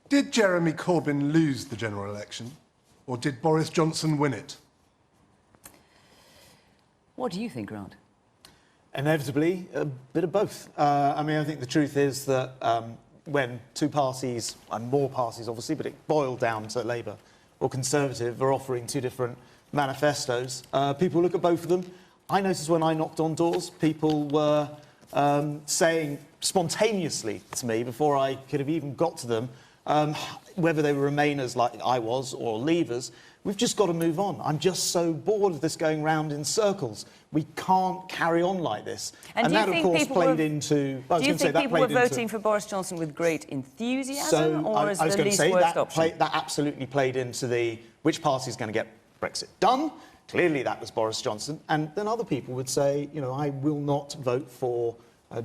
Did Jeremy Corbyn lose the general election, or did Boris Johnson win it? What do you think, Grant? Inevitably, a bit of both. I mean, I think the truth is that when two parties, and more parties obviously, but it boiled down to Labour or Conservative, are offering two different manifestos, people look at both of them. I noticed when I knocked on doors, people were saying spontaneously to me, before I could have even got to them, whether they were Remainers like I was or Leavers, we've just got to move on. I'm just so bored of this going round in circles. We can't carry on like this. And that, of course, played into... Do you think people were voting for Boris Johnson with great enthusiasm, or as the least worst option? That absolutely played into the which party is going to get Brexit done. Clearly, that was Boris Johnson. And then other people would say, you know, I will not vote for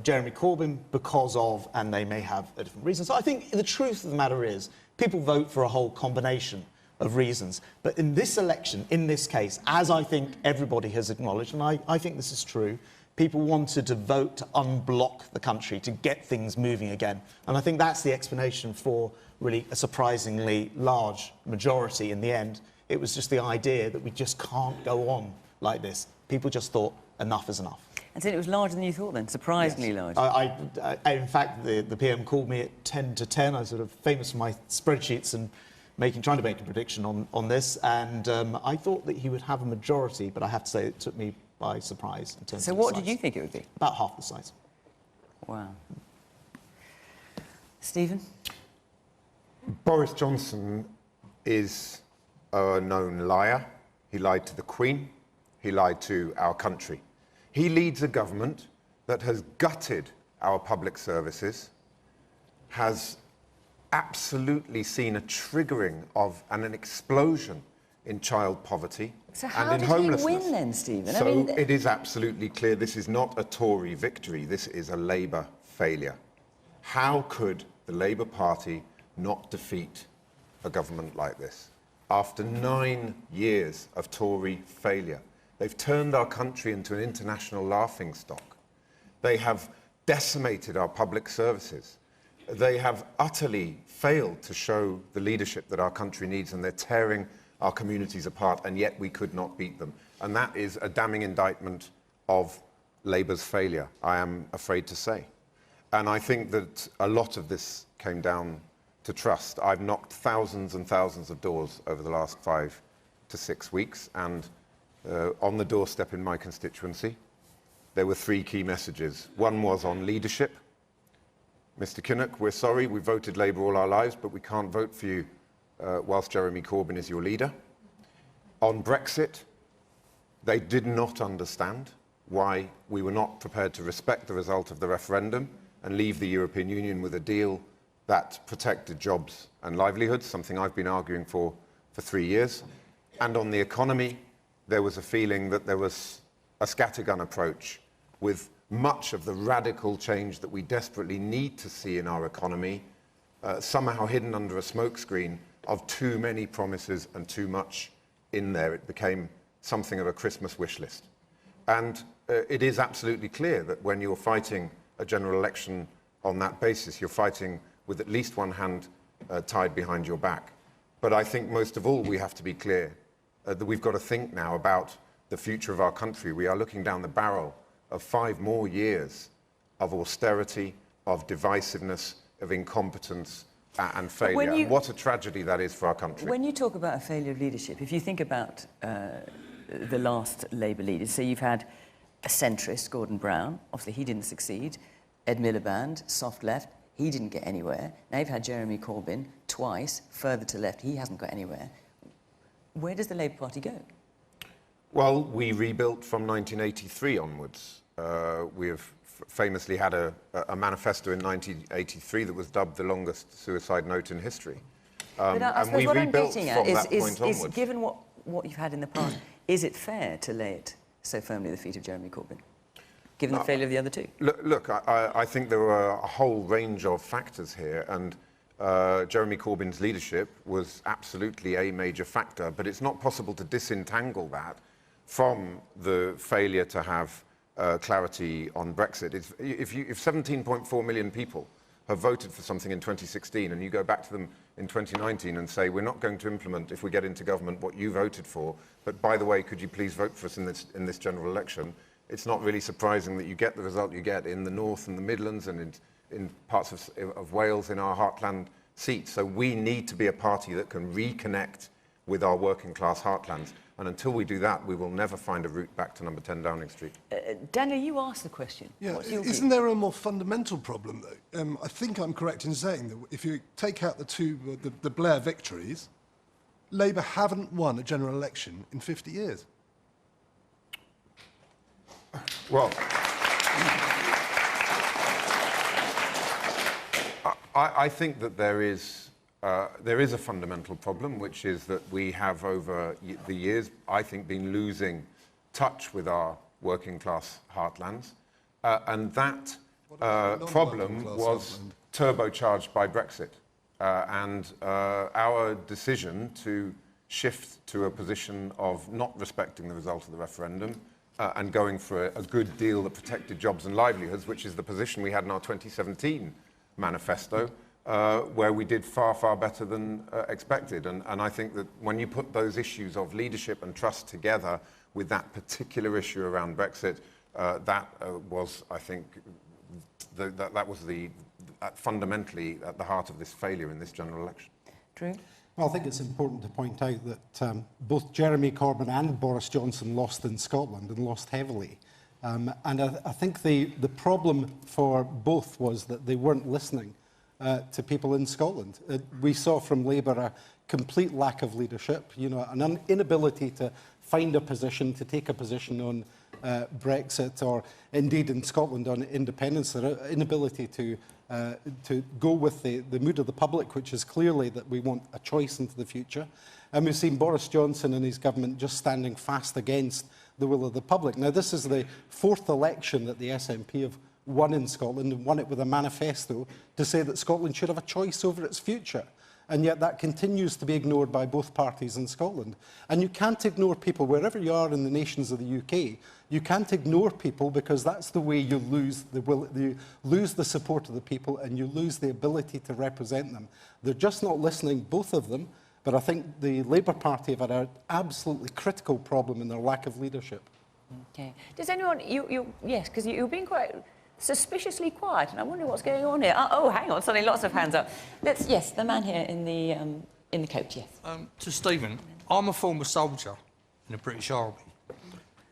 Jeremy Corbyn because of, and they may have a different reason. So I think the truth of the matter is people vote for a whole combination of reasons. But in this election, in this case, as I think everybody has acknowledged, and I think this is true, people wanted to vote to unblock the country, to get things moving again. And I think that's the explanation for really a surprisingly large majority in the end. It was just the idea that we just can't go on like this. People just thought enough is enough. And so it was larger than you thought then, surprisingly yes. large. In fact, the PM called me at 10 to 10. I was sort of famous for my spreadsheets and trying to make a prediction on this. And I thought that he would have a majority, but I have to say it took me by surprise in terms of So what did you think it would be? About half the size. Wow. Stephen? Boris Johnson is a known liar. He lied to the Queen. He lied to our country. He leads a government that has gutted our public services, has absolutely seen a triggering of and an explosion in child poverty and in homelessness. So how did he win then, Stephen? So I mean, it is absolutely clear this is not a Tory victory. This is a Labour failure. How could the Labour Party not defeat a government like this? After 9 years of Tory failure, they've turned our country into an international laughingstock. They have decimated our public services. They have utterly failed to show the leadership that our country needs, and they're tearing our communities apart, and yet we could not beat them. And that is a damning indictment of Labour's failure, I am afraid to say. And I think that a lot of this came down to trust. I've knocked thousands and thousands of doors over the last 5 to 6 weeks, and on the doorstep in my constituency, there were 3 key messages. One was on leadership. Mr. Kinnock, we're sorry, we voted Labour all our lives, but we can't vote for you whilst Jeremy Corbyn is your leader. On Brexit, they did not understand why we were not prepared to respect the result of the referendum and leave the European Union with a deal that protected jobs and livelihoods, something I've been arguing for 3 years. And on the economy, there was a feeling that there was a scattergun approach with much of the radical change that we desperately need to see in our economy, somehow hidden under a smokescreen of too many promises and too much in there. It became something of a Christmas wish list. And it is absolutely clear that when you're fighting a general election on that basis, you're fighting with at least one hand tied behind your back. But I think most of all we have to be clear that we've got to think now about the future of our country. We are looking down the barrel of 5 more years of austerity, of divisiveness, of incompetence and failure. And what a tragedy that is for our country. When you talk about a failure of leadership, if you think about the last Labour leaders, so you've had a centrist, Gordon Brown, obviously he didn't succeed, Ed Miliband, soft left, he didn't get anywhere. Now you've had Jeremy Corbyn twice, further to left, he hasn't got anywhere. Where does the Labour Party go? Well, we rebuilt from 1983 onwards. We have famously had a manifesto in 1983 that was dubbed the longest suicide note in history. But I and we what rebuilt I'm getting from at that point onwards. Given what you've had in the past, is it fair to lay it so firmly at the feet of Jeremy Corbyn, given the failure of the other two? Look, I think there are a whole range of factors here, and Jeremy Corbyn's leadership was absolutely a major factor, but it's not possible to disentangle that from the failure to have clarity on Brexit. If 17.4 million people have voted for something in 2016 and you go back to them in 2019 and say, we're not going to implement, if we get into government, what you voted for, but by the way, could you please vote for us in this general election? It's not really surprising that you get the result you get in the North and the Midlands and in parts of Wales, in our heartland seats. So we need to be a party that can reconnect with our working class heartlands. And until we do that, we will never find a route back to number 10 Downing Street. Daniel, you asked the question. Yeah, What's your isn't view? there a more fundamental problem, though? I think I'm correct in saying that if you take out the Blair victories, Labour haven't won a general election in 50 years. Well, I think that there is a fundamental problem, which is that we have, over the years, I think, been losing touch with our working class heartlands. And that problem was turbocharged by Brexit. And our decision to shift to a position of not respecting the result of the referendum and going for a good deal that protected jobs and livelihoods, which is the position we had in our 2017 manifesto, where we did far, far better than expected. And I think that when you put those issues of leadership and trust together with that particular issue around Brexit, that was, I think, that was fundamentally at the heart of this failure in this general election. Drew? Well, I think it's important to point out that both Jeremy Corbyn and Boris Johnson lost in Scotland and lost heavily. And I think the problem for both was that they weren't listening to people in Scotland. We saw from Labour a complete lack of leadership, you know, an inability to find a position, to take a position on Brexit, or indeed in Scotland on independence, their inability to go with the mood of the public, which is clearly that we want a choice into the future. And we've seen Boris Johnson and his government just standing fast against the will of the public. Now, this is the fourth election that the SNP have won in Scotland, and won it with a manifesto to say that Scotland should have a choice over its future. And yet that continues to be ignored by both parties in Scotland. And you can't ignore people, wherever you are in the nations of the UK, you can't ignore people, because that's the way you lose the will, you lose the support of the people, and you lose the ability to represent them. They're just not listening, both of them, but I think the Labour Party have had an absolutely critical problem in their lack of leadership. Okay. Does anyone, yes, because you're being quite suspiciously quiet, and I wonder what's going on here. Oh, hang on, suddenly lots of hands up. Yes, the man here in the coat, yes. To Stephen, I'm a former soldier in the British Army,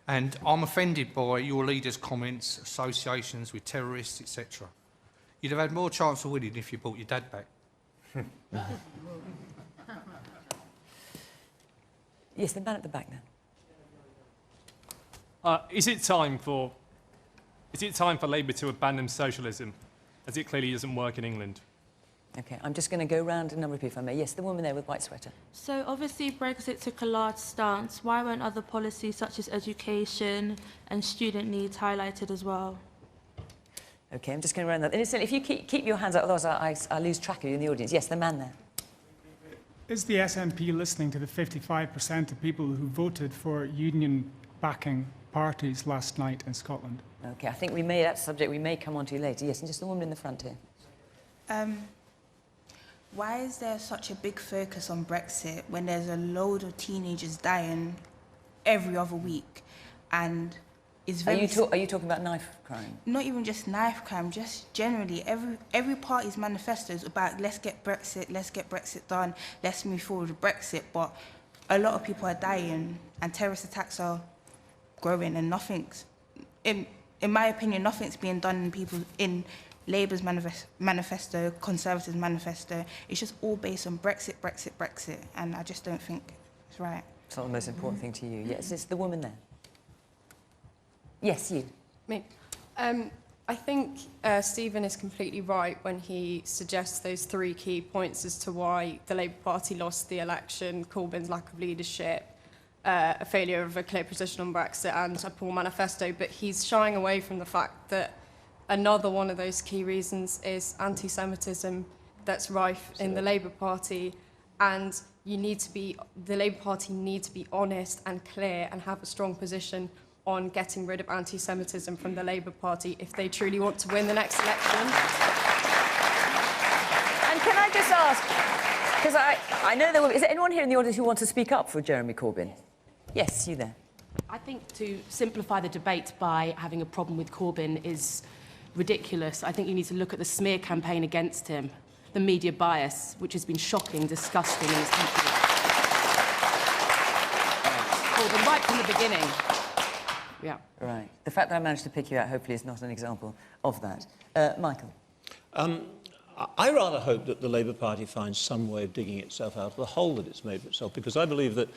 and I'm offended by your leader's comments, associations with terrorists, etc. You'd have had more chance of winning if you brought your dad back. Yes, the man at the back now. Is it time for Labour to abandon socialism, as it clearly doesn't work in England? Okay, I'm just going to go round a number of people, if I may. Yes, the woman there with white sweater. So obviously Brexit took a large stance. Why weren't other policies such as education and student needs highlighted as well? Okay, I'm just going to round that. Listen, if you keep your hands up, otherwise I lose track of you in the audience. Yes, the man there. Is the SNP listening to the 55% of people who voted for union-backing parties last night in Scotland? Okay, I think that subject we may come on to later. Yes, and just the woman in the front here. Why is there such a big focus on Brexit when there's a load of teenagers dying every other week? And it's very... Are you talking about knife crime? Not even just knife crime, just generally. Every party's manifesto is about let's get Brexit done, let's move forward with Brexit. But a lot of people are dying and terrorist attacks are growing, and nothing's... In my opinion, nothing's being done in Labour's manifesto, Conservatives' manifesto. It's just all based on Brexit, and I just don't think it's right. It's not the most important thing to you. Yes, it's the woman there. Yes, you. Me. I think Stephen is completely right when he suggests those three key points as to why the Labour Party lost the election: Corbyn's lack of leadership, a failure of a clear position on Brexit, and a poor manifesto. But he's shying away from the fact that another one of those key reasons is anti-Semitism that's rife in the Labour Party, and the Labour Party need to be honest and clear and have a strong position on getting rid of anti-Semitism from the Labour Party if they truly want to win the next election. And can I just ask, Because I know there will... Is there anyone here in the audience who wants to speak up for Jeremy Corbyn? Yes, you there. I think to simplify the debate by having a problem with Corbyn is ridiculous. I think you need to look at the smear campaign against him, the media bias, which has been shocking, disgusting in this country. Corbyn, right from the beginning. Yeah. Right. The fact that I managed to pick you out, hopefully, is not an example of that. Michael? I rather hope that the Labour Party finds some way of digging itself out of the hole that it's made for itself, because I believe that,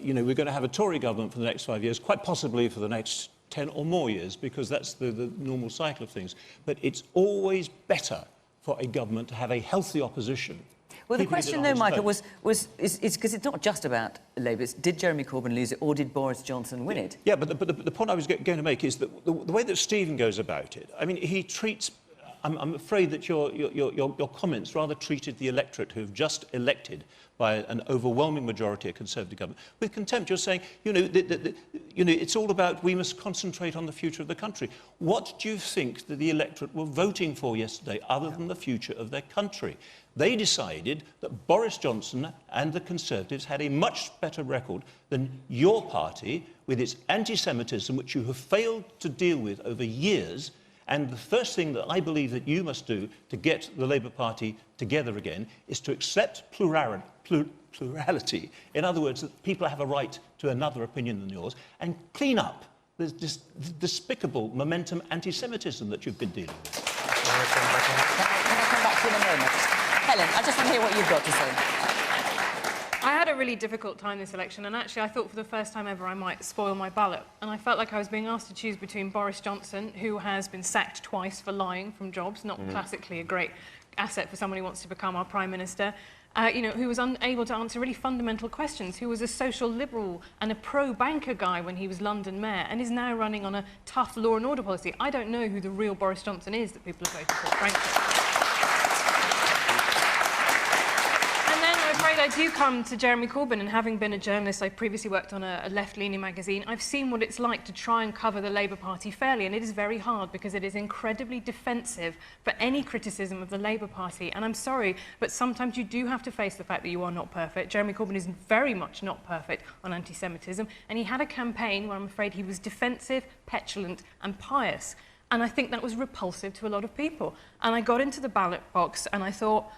you know, we're going to have a Tory government for the next 5 years, quite possibly for the next 10 or more years, because that's the normal cycle of things. But it's always better for a government to have a healthy opposition. Well, the question, though, Michael, is because it's not just about Labour. It's did Jeremy Corbyn lose it, or did Boris Johnson win it? Yeah, but the point I was going to make is that the way that Stephen goes about it, I mean, he treats... I'm afraid that your comments rather treated the electorate who have just elected by an overwhelming majority of Conservative government with contempt. You're saying, you know, it's all about we must concentrate on the future of the country. What do you think that the electorate were voting for yesterday other than the future of their country? They decided that Boris Johnson and the Conservatives had a much better record than your party with its anti-Semitism, which you have failed to deal with over years. And the first thing that I believe that you must do to get the Labour Party together again is to accept plurality. In other words, that people have a right to another opinion than yours, and clean up this despicable momentum anti-Semitism that you've been dealing with. Can I come back to you in a moment? Helen, I just want to hear what you've got to say. I had a really difficult time this election, and actually I thought for the first time ever I might spoil my ballot. And I felt like I was being asked to choose between Boris Johnson, who has been sacked twice for lying from jobs, not classically a great asset for someone who wants to become our Prime Minister, you know, who was unable to answer really fundamental questions, who was a social liberal and a pro-banker guy when he was London Mayor, and is now running on a tough law and order policy. I don't know who the real Boris Johnson is that people have voted for, frankly. I do come to Jeremy Corbyn, and having been a journalist, I previously worked on a left-leaning magazine, I've seen what it's like to try and cover the Labour Party fairly, and it is very hard because it is incredibly defensive for any criticism of the Labour Party. And I'm sorry, but sometimes you do have to face the fact that you are not perfect. Jeremy Corbyn is very much not perfect on anti-Semitism, and he had a campaign where I'm afraid he was defensive, petulant and pious. And I think that was repulsive to a lot of people. And I got into the ballot box and I thought,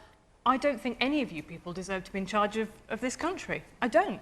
I don't think any of you people deserve to be in charge of this country. I don't.